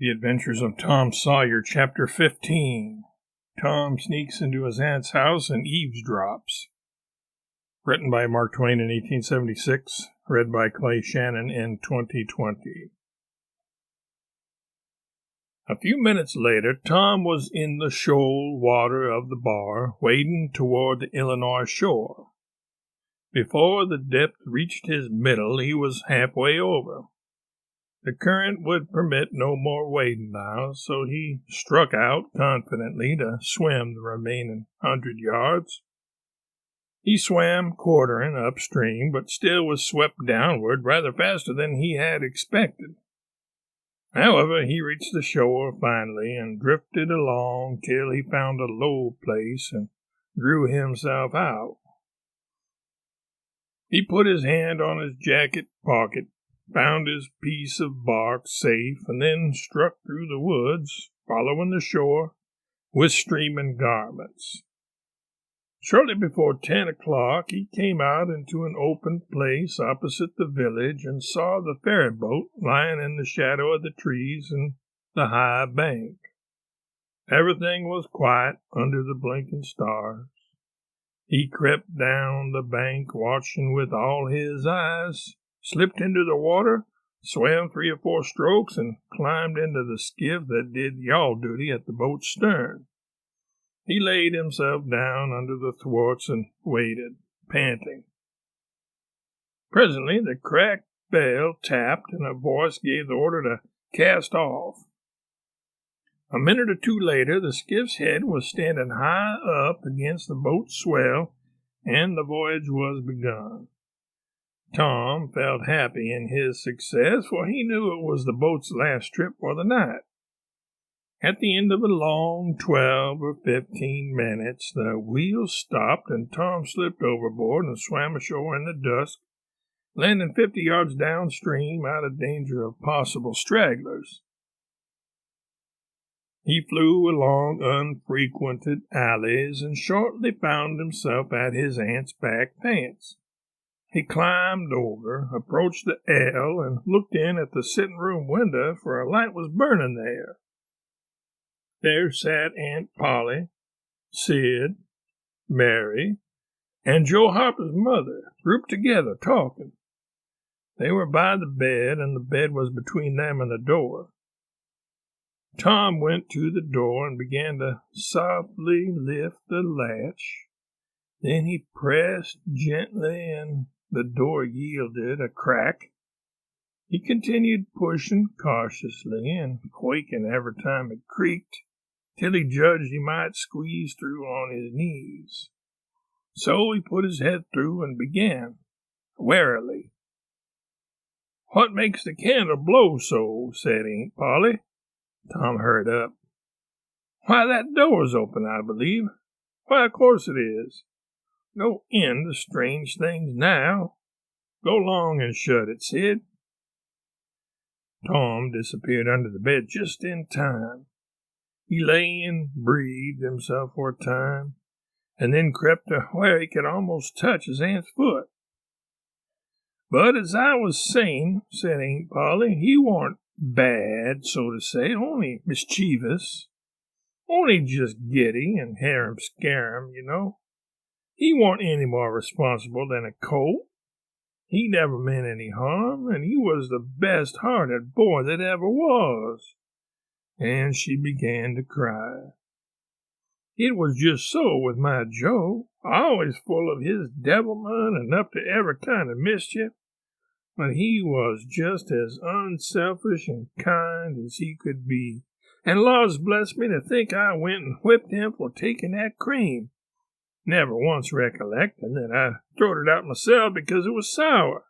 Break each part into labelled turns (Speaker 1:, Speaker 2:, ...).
Speaker 1: The Adventures of Tom Sawyer, Chapter 15. Tom Sneaks into His Aunt's House and Eavesdrops. Written by Mark Twain in 1876, read by Clay Shannon in 2020. A few minutes later, Tom was in the shoal water of the bar, wading toward the Illinois shore. Before the depth reached his middle, he was halfway over. The current would permit no more wading now, so he struck out confidently to swim the remaining 100 yards. He swam quartering upstream, but still was swept downward rather faster than he had expected. However, he reached the shore finally and drifted along till he found a low place and drew himself out. He put his hand on his jacket pocket, found his piece of bark safe, and then struck through the woods, following the shore with streaming garments. Shortly before 10 o'clock, he came out into an open place opposite the village and saw the ferry boat lying in the shadow of the trees and the high bank. Everything was quiet under the blinking stars. He crept down the bank, watching with all his eyes, slipped into the water, swam 3 or 4 strokes, and climbed into the skiff that did yawl duty at the boat's stern. He laid himself down under the thwarts and waited, panting. Presently the cracked bell tapped, and a voice gave the order to cast off. A minute or two later, the skiff's head was standing high up against the boat's swell, and the voyage was begun. Tom felt happy in his success, for he knew it was the boat's last trip for the night. At the end of a long 12 or 15 minutes, the wheel stopped, and Tom slipped overboard and swam ashore in the dusk, landing 50 yards downstream out of danger of possible stragglers. He flew along unfrequented alleys and shortly found himself at his aunt's back fence. He climbed over, approached the L, and looked in at the sitting-room window, for a light was burning there. There sat Aunt Polly, Sid, Mary, and Joe Harper's mother, grouped together, talking. They were by the bed, and the bed was between them and the door. Tom went to the door and began to softly lift the latch. Then he pressed gently, and the door yielded a crack. He continued pushing cautiously and quaking every time it creaked, till he judged he might squeeze through on his knees. So he put his head through and began, warily. "What makes the candle blow so?" said Aunt Polly. Tom hurried up. "Why, that door's open, I believe." "Why, of course it is. No end of strange things now. Go along and shut it, Sid." Tom disappeared under the bed just in time. He lay and breathed himself for a time, and then crept to where he could almost touch his aunt's foot. "But as I was saying," said Aunt Polly, "he warn't bad, so to say, only mischievous. Only just giddy and harum-scarum, you know. He warn't any more responsible than a colt. He never meant any harm, and he was the best-hearted boy that ever was." And she began to cry. "It was just so with my Joe, always full of his devilment and up to every kind of mischief. But he was just as unselfish and kind as he could be. And laws bless me to think I went and whipped him for taking that cream, never once recollecting that I throwed it out myself because it was sour.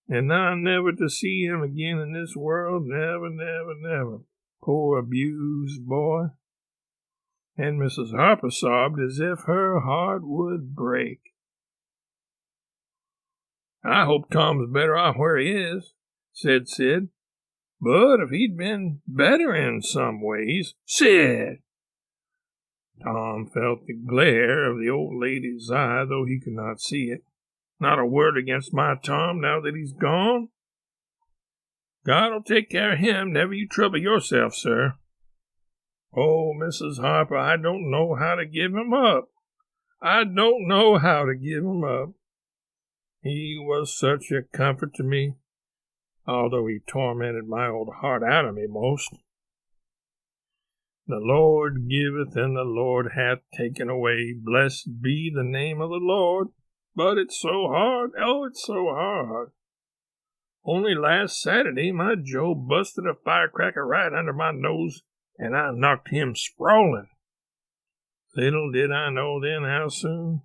Speaker 1: And I'm never to see him again in this world, never, never, never. Poor abused boy." And Mrs. Harper sobbed as if her heart would break. "I hope Tom's better off where he is," said Sid. "But if he'd been better in some ways—" "Sid!" Tom felt the glare of the old lady's eye, though he could not see it. "Not a word against my Tom now that he's gone." God'll take care of him, never you trouble yourself, sir. Oh, Mrs. Harper, I don't know how to give him up. I don't know how to give him up. He was such a comfort to me, although he tormented my old heart out of me most. The Lord giveth, and the Lord hath taken away. Blessed be the name of the Lord. But it's so hard. Oh, it's so hard. Only last Saturday, my Joe busted a firecracker right under my nose, and I knocked him sprawling. Little did I know then how soon.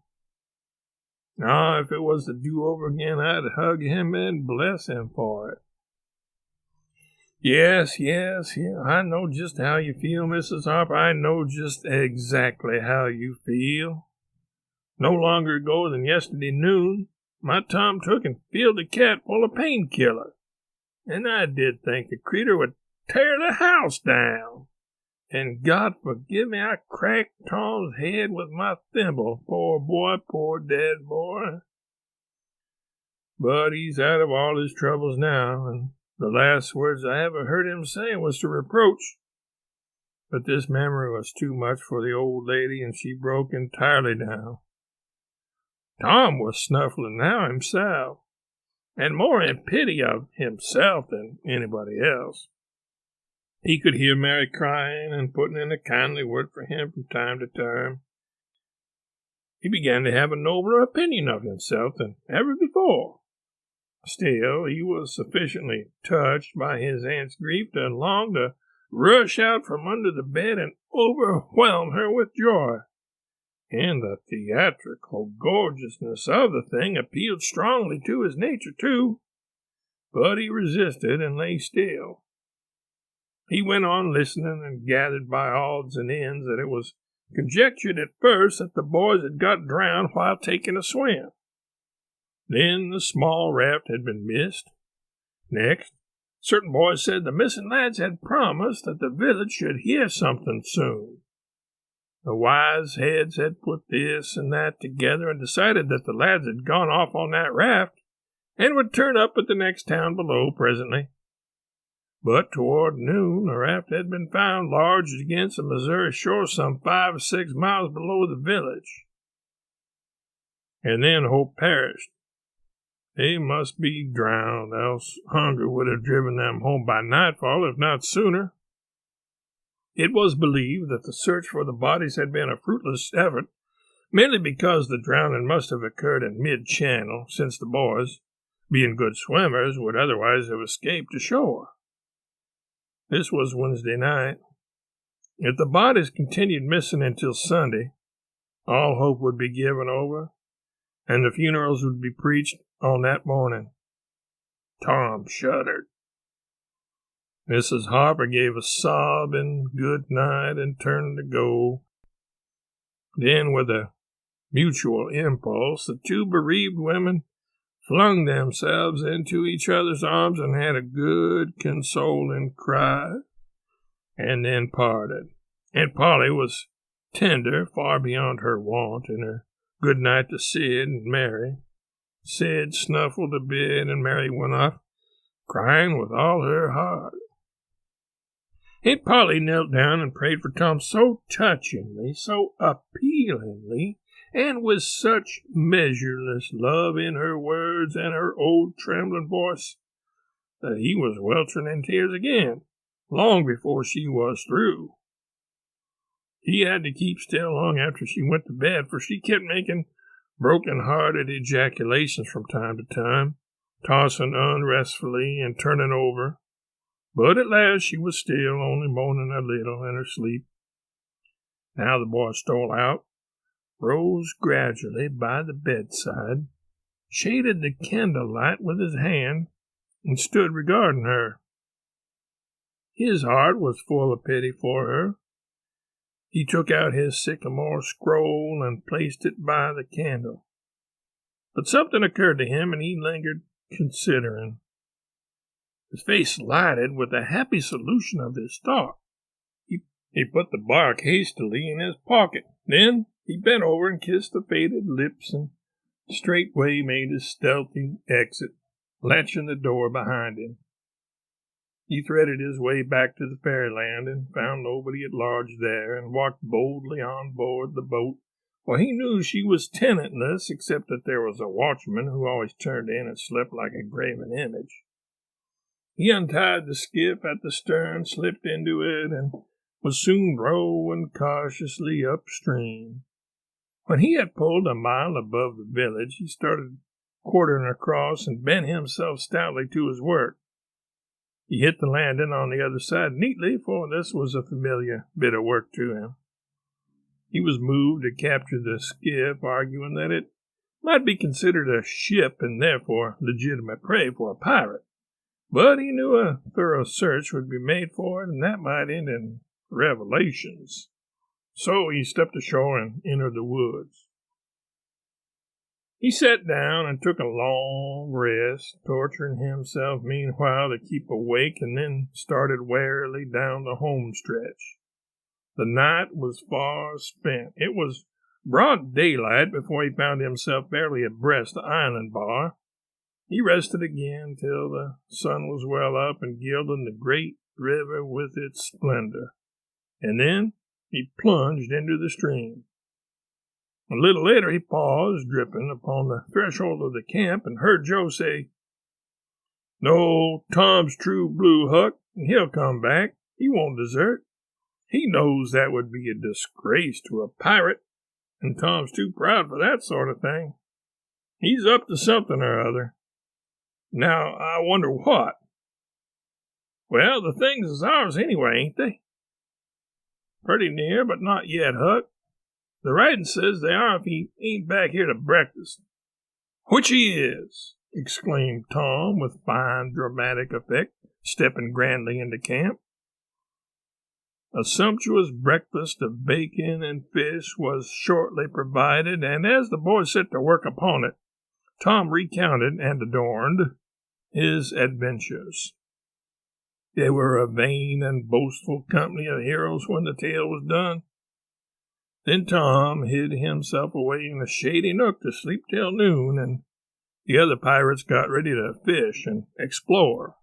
Speaker 1: Ah, if it was to do over again, I'd hug him and bless him for it. Yes, I know just how you feel, Mrs. Harper. I know just exactly how you feel. No longer ago than yesterday noon, my Tom took and filled a cat full of painkiller, and I did think the creature would tear the house down. And God forgive me, I cracked Tom's head with my thimble. Poor boy, poor dead boy. But he's out of all his troubles now, and the last words I ever heard him say was to reproach. But this memory was too much for the old lady, and she broke entirely down. Tom was snuffling now himself, and more in pity of himself than anybody else. He could hear Mary crying and putting in a kindly word for him from time to time. He began to have a nobler opinion of himself than ever before. Still, he was sufficiently touched by his aunt's grief to long to rush out from under the bed and overwhelm her with joy. And the theatrical gorgeousness of the thing appealed strongly to his nature, too. But he resisted and lay still. He went on listening and gathered by odds and ends that it was conjectured at first that the boys had got drowned while taking a swim. Then the small raft had been missed. Next, certain boys said the missing lads had promised that the village should hear something soon. The wise heads had put this and that together and decided that the lads had gone off on that raft and would turn up at the next town below presently. But toward noon, a raft had been found lodged against the Missouri shore some 5 or 6 miles below the village. And then hope perished. They must be drowned, else hunger would have driven them home by nightfall, if not sooner. It was believed that the search for the bodies had been a fruitless effort, mainly because the drowning must have occurred in mid-channel, since the boys, being good swimmers, would otherwise have escaped to shore. This was Wednesday night. If the bodies continued missing until Sunday, all hope would be given over, and the funerals would be preached on that morning. Tom shuddered. Mrs. Harper gave a sobbing good night and turned to go. Then, with a mutual impulse, the two bereaved women flung themselves into each other's arms and had a good, consoling cry, and then parted. Aunt Polly was tender, far beyond her wont, in her good night to Sid and Mary. Sid snuffled a bit, and Mary went off, crying with all her heart. Aunt Polly knelt down and prayed for Tom so touchingly, so appealingly, and with such measureless love in her words and her old trembling voice, that he was weltering in tears again, long before she was through. He had to keep still long after she went to bed, for she kept making broken-hearted ejaculations from time to time, tossing unrestfully and turning over. But at last she was still, only moaning a little in her sleep. Now the boy stole out, rose gradually by the bedside, shaded the candlelight with his hand, and stood regarding her. His heart was full of pity for her. He took out his sycamore scroll and placed it by the candle. But something occurred to him, and he lingered, considering. His face lighted with the happy solution of this thought. He put the bark hastily in his pocket. Then he bent over and kissed the faded lips and straightway made his stealthy exit, latching the door behind him. He threaded his way back to the fairyland and found nobody at large there, and walked boldly on board the boat, for he knew she was tenantless, except that there was a watchman who always turned in and slept like a graven image. He untied the skiff at the stern, slipped into it, and was soon rowing cautiously upstream. When he had pulled a mile above the village, he started quartering across and bent himself stoutly to his work. He hit the landing on the other side neatly, for this was a familiar bit of work to him. He was moved to capture the skiff, arguing that it might be considered a ship and therefore legitimate prey for a pirate. But he knew a thorough search would be made for it, and that might end in revelations. So he stepped ashore and entered the woods. He sat down and took a long rest, torturing himself meanwhile to keep awake, and then started warily down the home stretch. The night was far spent. It was broad daylight before he found himself barely abreast the island bar. He rested again till the sun was well up and gilding the great river with its splendor, and then he plunged into the stream. A little later he paused, dripping, upon the threshold of the camp, and heard Joe say, "No, Tom's true blue, Huck, and he'll come back. He won't desert. He knows that would be a disgrace to a pirate, and Tom's too proud for that sort of thing. He's up to something or other. Now, I wonder what." "Well, the things is ours anyway, ain't they?" "Pretty near, but not yet, Huck. The writing says they are if he ain't back here to breakfast." "Which he is!" exclaimed Tom with fine dramatic effect, stepping grandly into camp. A sumptuous breakfast of bacon and fish was shortly provided, and as the boys set to work upon it, Tom recounted and adorned his adventures. They were a vain and boastful company of heroes when the tale was done. Then Tom hid himself away in a shady nook to sleep till noon, and the other pirates got ready to fish and explore.